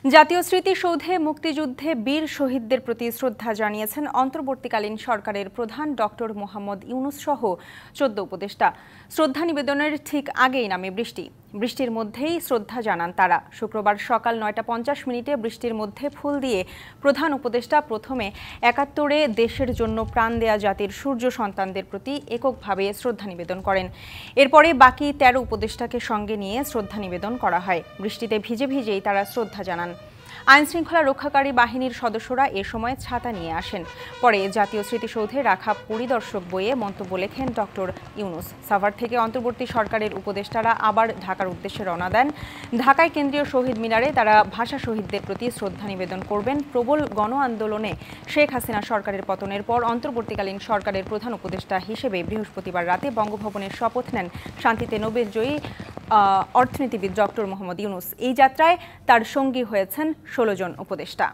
জাতীয় স্মৃতিসৌধে মুক্তিযুদ্ধে বীর শহীদদের প্রতি শ্রদ্ধা জানিয়েছেন অন্তর্বর্তীকালীন সরকারের প্রধান ডক্টর মোহাম্মদ ইউনূস সহ ১৪ উপদেষ্টা। শ্রদ্ধা নিবেদনের ঠিক আগেই নামে বৃষ্টি। বৃষ্টির মধ্যেই শ্রদ্ধা জানান তারা। শুক্রবার সকাল ৯টা ৫০ বৃষ্টির মধ্যে ফুল দিয়ে প্রধান উপদেষ্টা প্রথমে ৭১-এ দেশের জন্য প্রাণ দেয়া জাতির সূর্য সন্তানদের প্রতি এককভাবে শ্রদ্ধা নিবেদন করেন। এরপরে বাকি ১৩ উপদেষ্টাকে সঙ্গে নিয়ে শ্রদ্ধা নিবেদন করা হয়। বৃষ্টিতে ভিজে ভিজেই তারা শ্রদ্ধা জানান। আইনশৃঙ্খলা রক্ষাকারী বাহিনীর সদস্যরা এ সময় ছাতা নিয়ে আসেন। পরে জাতীয় স্মৃতিসৌধে রাখা পরিদর্শক বইয়ে মন্তব্য লেখেন ডক্টর ইউনূস। সাভার থেকে অন্তর্বর্তী সরকারের উপদেষ্টারা আবার ঢাকার উদ্দেশ্যে রওনা দেন। ঢাকায় কেন্দ্রীয় শহীদ মিনারে তারা ভাষা শহীদদের প্রতি শ্রদ্ধা নিবেদন করবেন। প্রবল গণ আন্দোলনে শেখ হাসিনা সরকারের পতনের পর অন্তর্বর্তীকালীন সরকারের প্রধান উপদেষ্টা হিসেবে বৃহস্পতিবার রাতে বঙ্গভবনের শপথ নেন শান্তিতে নোবেলজয়ী অর্থনীতিবিদ ডক্টর মোহাম্মদ ইউনূস। এই যাত্রায় তার সঙ্গী হয়েছেন ১৬ জন উপদেষ্টা।